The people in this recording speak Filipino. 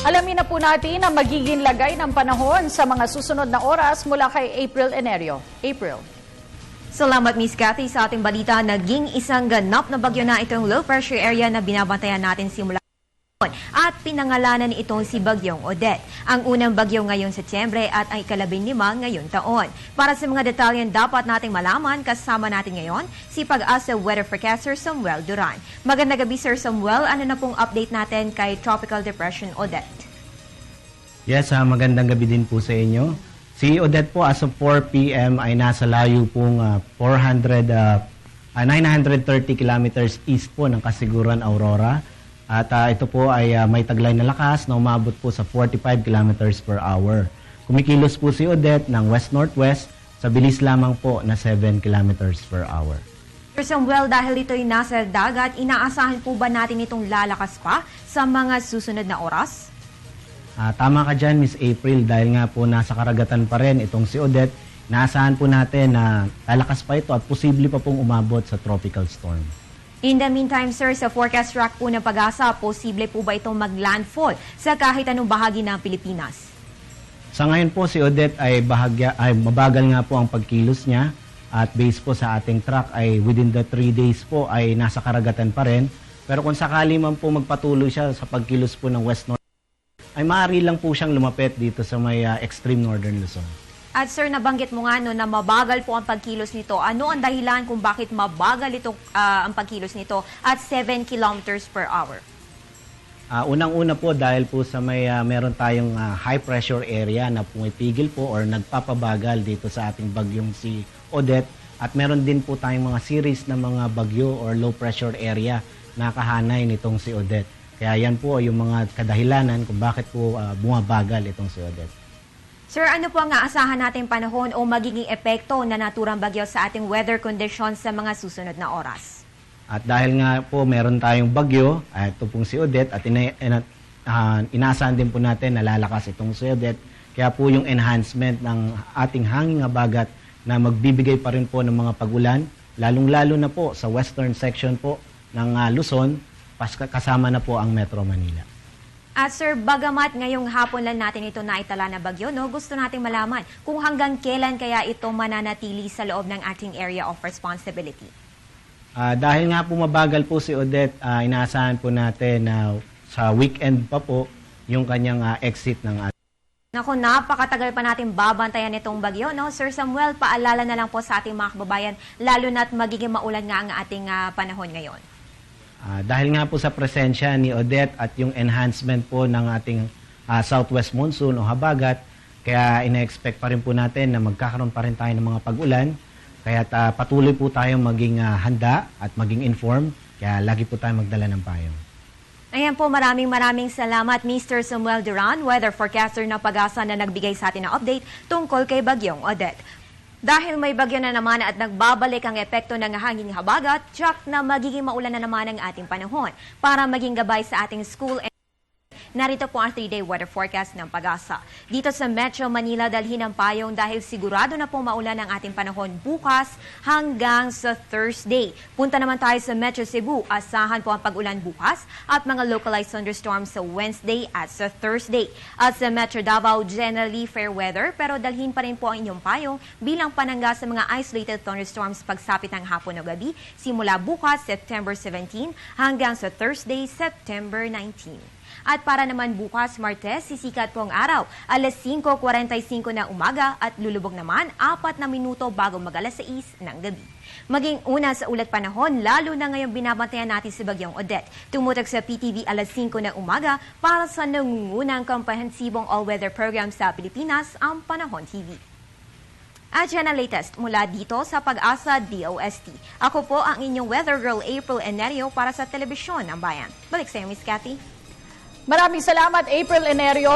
Alamin na po natin ang magiging lagay ng panahon sa mga susunod na oras mula kay April Enerio. April. Salamat, Miss Cathy. Sa ating balita, naging isang ganap na bagyo na itong low pressure area na binabantayan natin simula at pinangalanan itong si Bagyong Odette. Ang unang bagyo ngayong Setyembre at ay ika-15 ngayong taon. Para sa mga detalyen dapat nating malaman, kasama natin ngayon si Pag-asa Weather Forecaster Samuel Duran. Magandang gabi, Sir Samuel. Ano na pong update natin kay Tropical Depression Odette? Yes, magandang gabi din po sa inyo. Si Odette po as of 4 p.m. ay nasa layo pong 930 kilometers east po ng Kasiguran, Aurora. At ito po ay may taglay na lakas na umabot po sa 45 kilometers per hour. Kumikilos po si Odette ng west-northwest sa bilis lamang po na 7 kilometers per hour. Sir Samuel, dahil ito'y nasa dagat, inaasahan po ba natin itong lalakas pa sa mga susunod na oras? Tama ka dyan, Miss April, dahil nga po nasa karagatan pa rin itong si Odette. Inaasahan po natin na lalakas pa ito at posible pa pong umabot sa tropical storm. In the meantime, sir, sa forecast track po ng Pag-asa, posible po ba itong mag-landfall sa kahit anong bahagi ng Pilipinas? Sa ngayon po, si Odette ay mabagal nga po ang pagkilos niya at based po sa ating track ay within the 3 days po ay nasa karagatan pa rin. Pero kung sakali man po magpatuloy siya sa pagkilos po ng west-north, ay maaari lang po siyang lumapit dito sa may extreme northern Luzon. At sir, nabanggit mo nga no, na mabagal po ang pagkilos nito. Ano ang dahilan kung bakit mabagal ito, ang pagkilos nito at 7 kilometers per hour? Unang-una po dahil po sa meron tayong high pressure area na pumipigil po or nagpapabagal dito sa ating bagyong si Odette. At meron din po tayong mga series na mga bagyo or low pressure area na kahanay nitong si Odette. Kaya yan po yung mga kadahilanan kung bakit po bumabagal itong si Odette. Sir, ano po ang aasahan nating panahon o magiging epekto na naturang bagyo sa ating weather conditions sa mga susunod na oras? At dahil nga po meron tayong bagyo, ito pong si Odette, at inaasahan din po natin na lalakas itong si Odette. Kaya po yung enhancement ng ating hanging habagat na magbibigay pa rin po ng mga pagulan, lalong-lalo na po sa western section po ng Luzon, kasama na po ang Metro Manila. At sir, bagamat ngayong hapon lang natin ito naitala na bagyo, no, gusto nating malaman kung hanggang kailan kaya ito mananatili sa loob ng ating area of responsibility. Dahil nga po mabagal po si Odette, inaasahan po natin na sa weekend pa po yung kanyang exit ng ating. Naku, napakatagal pa natin babantayan itong bagyo, no? Sir Samuel, paalala na lang po sa ating mga kababayan, lalo na't magiging maulan nga ang ating panahon ngayon. Dahil nga po sa presensya ni Odette at yung enhancement po ng ating southwest monsoon o habagat, kaya ina-expect pa rin po natin na magkakaroon pa rin tayo ng mga pag-ulan. Kaya patuloy po tayong maging handa at maging informed, kaya lagi po tayong magdala ng payong. Ayan po, maraming salamat Mr. Samuel Duran, weather forecaster ng Pag-asa na nagbigay sa atin ng update tungkol kay Bagyong Odette. Dahil may bagyo na naman at nagbabalik ang epekto ng hanging habagat, tiyak na magiging maulan na naman ang ating panahon. Para maging gabay sa ating school, narito po ang 3-day weather forecast ng Pag-asa. Dito sa Metro Manila, dalhin ang payong dahil sigurado na po maulan ang ating panahon bukas hanggang sa Thursday. Punta naman tayo sa Metro Cebu. Asahan po ang pag-ulan bukas at mga localized thunderstorms sa Wednesday at sa Thursday. At sa Metro Davao, generally fair weather pero dalhin pa rin po ang inyong payong bilang panangga sa mga isolated thunderstorms pagsapit ng hapon o gabi simula bukas September 17 hanggang sa Thursday, September 19. At para naman bukas, Martes, sisikat po ang araw. Alas 5:45 ng umaga at lulubog naman 4 na minuto bago mag-alas 6 ng gabi. Maging una sa ulat panahon, lalo na ngayong binabantayan natin si Bagyong Odette. Tumutog sa PTV alas 5 ng umaga para sa nangungunang komprehensibong all-weather program sa Pilipinas, ang Panahon TV. At yan ang latest mula dito sa Pag-asa DOST. Ako po ang inyong weather girl April Enerio para sa Telebisyon ng Bayan. Balik sa iyo, Miss Cathy. Maraming salamat, April Enerio.